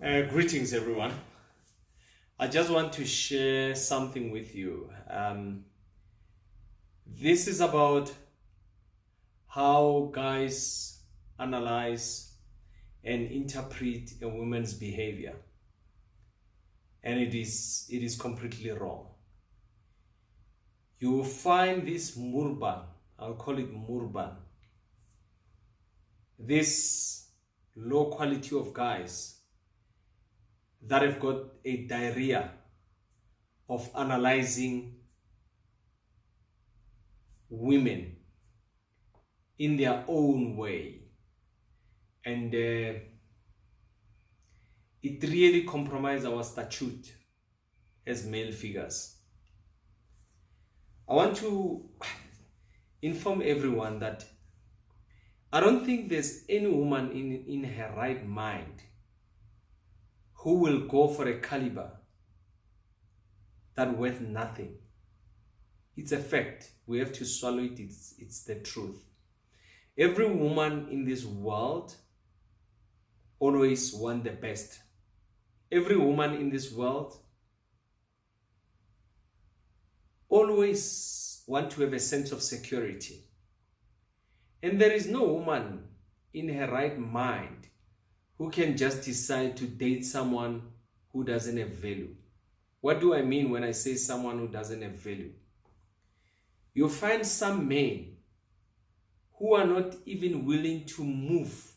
Greetings, everyone. I just want to share something with you. This is about how guys analyze and interpret a woman's behavior, and it is completely wrong. You will find this murban, I'll call it murban, this low quality of guys that have got a diarrhea of analyzing women in their own way, and it really compromises our statute as male figures. I want to inform everyone that I don't think there's any woman in her right mind who will go for a caliber that worth nothing. It's a fact. We have to swallow it. It's the truth. Every woman in this world always wants the best. Every woman in this world always wants to have a sense of security. And there is no woman in her right mind who can just decide to date someone who doesn't have value. What do I mean when I say someone who doesn't have value? You'll find some men who are not even willing to move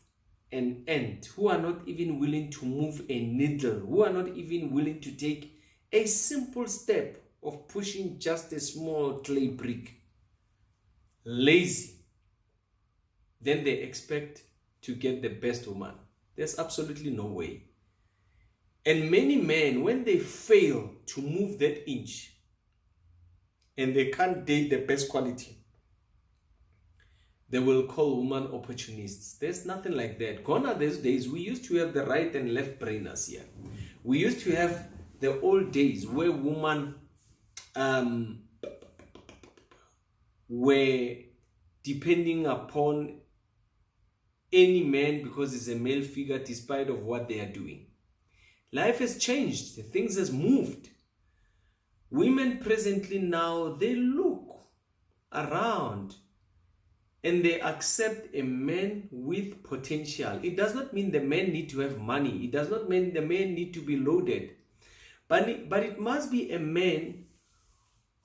an ant, who are not even willing to move a needle, who are not even willing to take a simple step of pushing just a small clay brick. Lazy. Then they expect to get the best woman. There's absolutely no way. And many men, when they fail to move that inch and they can't date the best quality, they will call women opportunists. There's nothing like that. Gone are those days. We used to have the right and left brainers here. We used to have the old days where women were depending upon any man because he's a male figure despite of what they are doing. Life has changed. Things has moved. Women presently now, they look around and they accept a man with potential. It does not mean the men need to have money. It does not mean the men need to be loaded. But it must be a man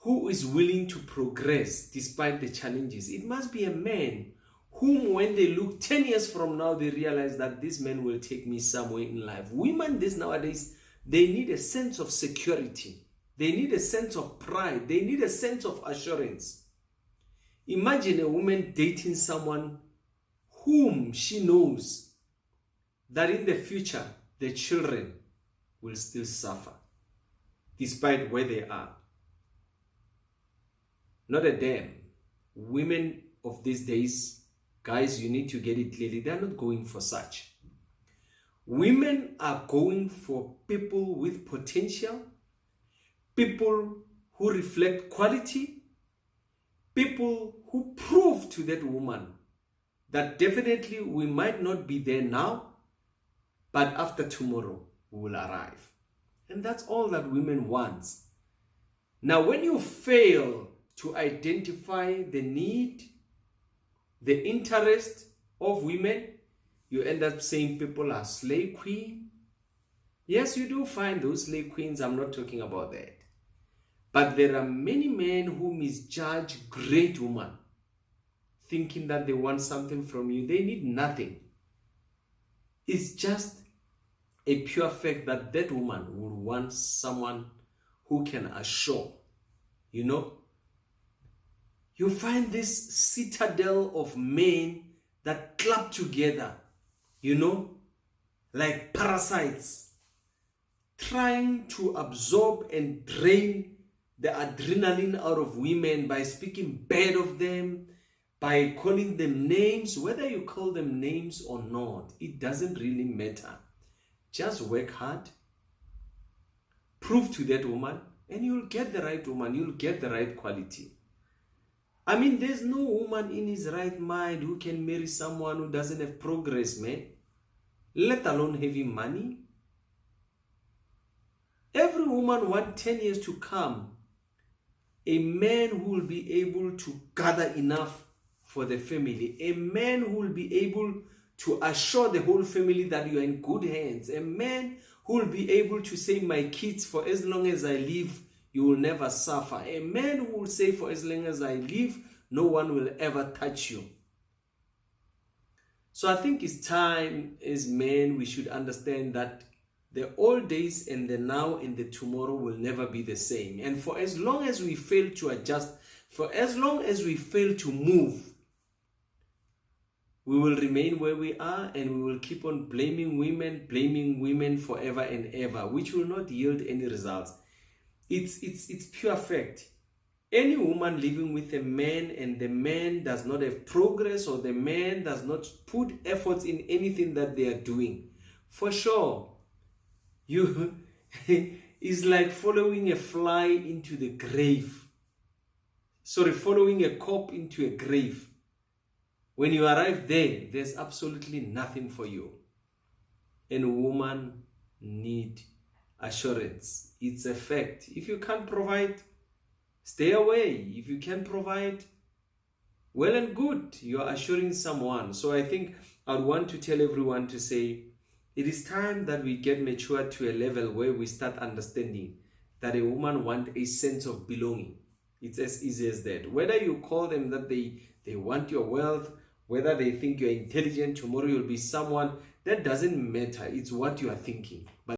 who is willing to progress despite the challenges. It must be a man whom when they look 10 years from now, they realize that this man will take me somewhere in life. Women this nowadays, they need a sense of security. They need a sense of pride. They need a sense of assurance. Imagine a woman dating someone whom she knows that in the future, the children will still suffer despite where they are. Not a damn. Women of these days, guys, you need to get it clearly. They're not going for such. Women are going for people with potential, people who reflect quality, people who prove to that woman that definitely we might not be there now, but after tomorrow we will arrive. And that's all that women want. Now, when you fail to identify the need, the interest of women, you end up saying people are slave queen. Yes, you do find those slave queens. I'm not talking about that. But there are many men who misjudge great women, thinking that they want something from you. They need nothing. It's just a pure fact that that woman will want someone who can assure, You find this citadel of men that club together, like parasites, trying to absorb and drain the adrenaline out of women by speaking bad of them, by calling them names. Whether you call them names or not, it doesn't really matter. Just work hard, prove to that woman, and you'll get the right woman, you'll get the right quality. I mean, there's no woman in his right mind who can marry someone who doesn't have progress, man. Let alone having money. even women want 10 years to come, a man who will be able to gather enough for the family, a man who will be able to assure the whole family that you are in good hands, a man who will be able to say, my kids, for as long as I live, you will never suffer. A man who will say, for as long as I live, no one will ever touch you. So I think it's time as men we should understand that the old days and the now and the tomorrow will never be the same. And for as long as we fail to adjust, for as long as we fail to move, we will remain where we are, and we will keep on blaming women forever and ever, which will not yield any results. It's pure fact. Any woman living with a man and the man does not have progress, or the man does not put efforts in anything that they are doing, for sure, you is like following a fly into the grave. Sorry, following a corpse into a grave. When you arrive there, there's absolutely nothing for you. And women need assurance. It's a fact. If you can't provide, stay away. If you can provide, well and good, you are assuring someone. So I think I'd want to tell everyone to say, it is time that we get mature to a level where we start understanding that a woman wants a sense of belonging. It's as easy as that. Whether you call them that they want your wealth, whether they think you're intelligent, tomorrow you'll be someone, that doesn't matter. It's what you are thinking. But